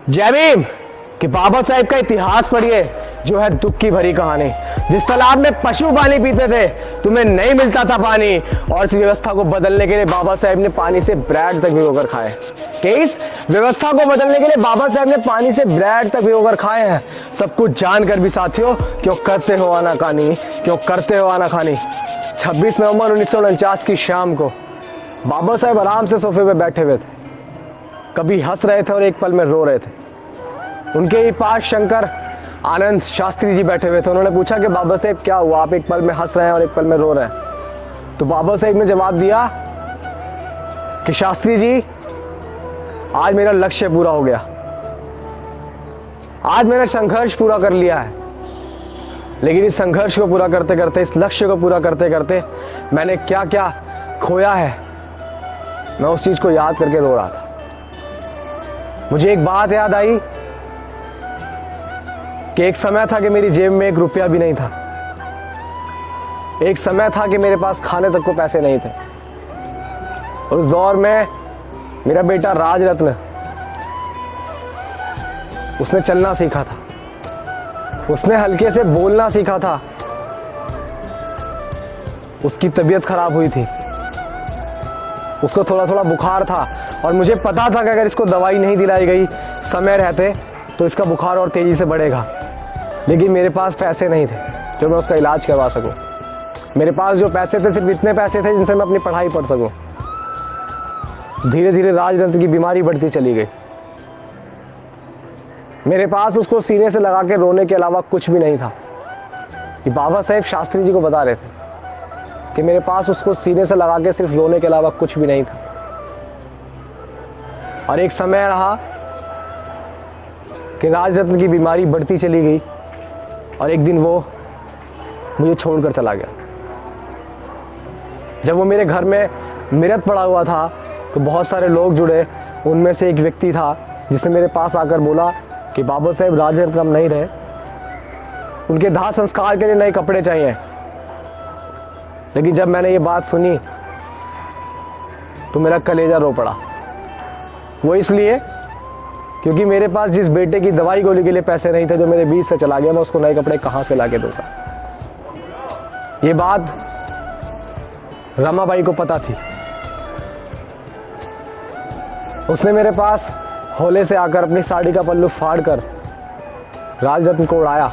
जय भीम। कि बाबा साहेब का इतिहास पढ़िए जो है दुख की भरी कहानी। जिस तालाब में पशु पानी पीते थे तुम्हें नहीं मिलता था पानी, और इस व्यवस्था को बदलने के लिए बाबा साहेब ने पानी से ब्रेड तक भिगोकर खाए। कि इस व्यवस्था को बदलने के लिए बाबा साहेब ने पानी से ब्रेड तक भिगोकर खाए हैं। सब कुछ जानकर भी साथियों क्यों करते हो आनाकानी, क्यों करते हो आनाकानी। 26 नवंबर 1949 की शाम को बाबा साहेब आराम से सोफे पे बैठे हुए थे। कभी हंस रहे थे और एक पल में रो रहे थे। उनके ही पास शंकर आनंद शास्त्री जी बैठे हुए थे। उन्होंने पूछा कि बाबा साहेब क्या हुआ, आप एक पल में हंस रहे हैं और एक पल में रो रहे हैं। तो बाबा साहेब ने जवाब दिया कि शास्त्री जी, आज मेरा लक्ष्य पूरा हो गया, आज मैंने संघर्ष पूरा कर लिया है, लेकिन इस संघर्ष को पूरा करते करते, इस लक्ष्य को पूरा करते करते मैंने क्या क्या खोया है, मैं उस चीज को याद करके रो रहा था। मुझे एक बात याद आई कि एक समय था कि मेरी जेब में 1 रुपया भी नहीं था। एक समय था कि मेरे पास खाने तक को पैसे नहीं थे। और उस दौर में मेरा बेटा राजरत्न, उसने चलना सीखा था, उसने हल्के से बोलना सीखा था। उसकी तबीयत खराब हुई थी, उसको थोड़ा थोड़ा बुखार था, और मुझे पता था कि अगर इसको दवाई नहीं दिलाई गई समय रहते तो इसका बुखार और तेजी से बढ़ेगा। लेकिन मेरे पास पैसे नहीं थे जो मैं उसका इलाज करवा सकूं। मेरे पास जो पैसे थे सिर्फ इतने पैसे थे जिनसे मैं अपनी पढ़ाई पढ़ सकूं। धीरे धीरे राजरत्न की बीमारी बढ़ती चली गई। मेरे पास उसको सीने से लगा के रोने के अलावा कुछ भी नहीं था। ये बाबा साहेब शास्त्री जी को बता रहे थे कि मेरे पास उसको सीने से लगा के सिर्फ रोने के अलावा कुछ भी नहीं था। और एक समय रहा कि राजरत्न की बीमारी बढ़ती चली गई, और एक दिन वो मुझे छोड़कर चला गया। जब वो मेरे घर में मृत पड़ा हुआ था तो बहुत सारे लोग जुड़े। उनमें से एक व्यक्ति था जिसने मेरे पास आकर बोला कि बाबा साहेब राजरत्न अब नहीं रहे, उनके दाह संस्कार के लिए नए कपड़े चाहिए। लेकिन जब मैंने ये बात सुनी तो मेरा कलेजा रो पड़ा। वो इसलिए क्योंकि मेरे पास जिस बेटे की दवाई गोली के लिए पैसे नहीं थे, जो मेरे बीच से चला गया, मैं उसको नए कपड़े कहाँ से लाके दूंगा। ये बात रमाबाई को पता थी। उसने मेरे पास होले से आकर अपनी साड़ी का पल्लू फाड़कर राजरत्न को उड़ाया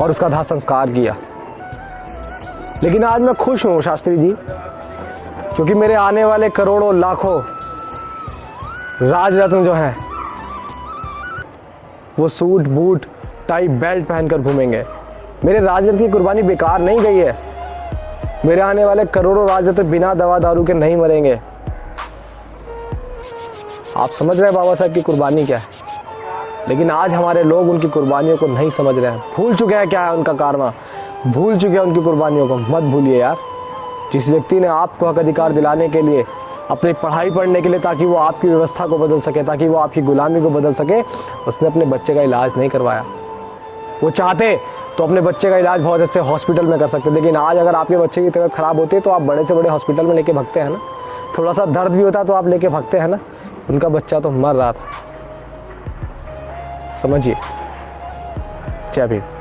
और उसका दाह संस्कार किया। लेकिन आज मैं खुश हूं शास्त्री जी, क्योंकि मेरे आने वाले करोड़ों लाखों राजरत्न जो हैं वो सूट बूट टाई बेल्ट पहनकर घूमेंगे। मेरे राजरत्न की कुर्बानी बेकार नहीं गई है। मेरे आने वाले करोड़ों राजरत्न बिना दवा दारू के नहीं मरेंगे। आप समझ रहे हैं बाबा साहब की कुर्बानी क्या है, लेकिन आज हमारे लोग उनकी कुर्बानियों को नहीं समझ रहे हैं। भूल चुके हैं क्या है उनका कारवा, भूल चुके हैं उनकी कुर्बानियों को। मत भूलिए यार, जिस व्यक्ति ने आपको हक अधिकार दिलाने के लिए, अपनी पढ़ाई पढ़ने के लिए, ताकि वो आपकी व्यवस्था को बदल सके, ताकि वो आपकी गुलामी को बदल सके, उसने अपने बच्चे का इलाज नहीं करवाया। वो चाहते तो अपने बच्चे का इलाज बहुत अच्छे हॉस्पिटल में कर सकते, लेकिन आज अगर आपके बच्चे की तबीयत खराब होती है तो आप बड़े से बड़े हॉस्पिटल में लेके भागते हैं ना। थोड़ा सा दर्द भी होता है तो आप लेके भागते हैं ना। उनका बच्चा तो मर रहा था। समझिए। जय भीम।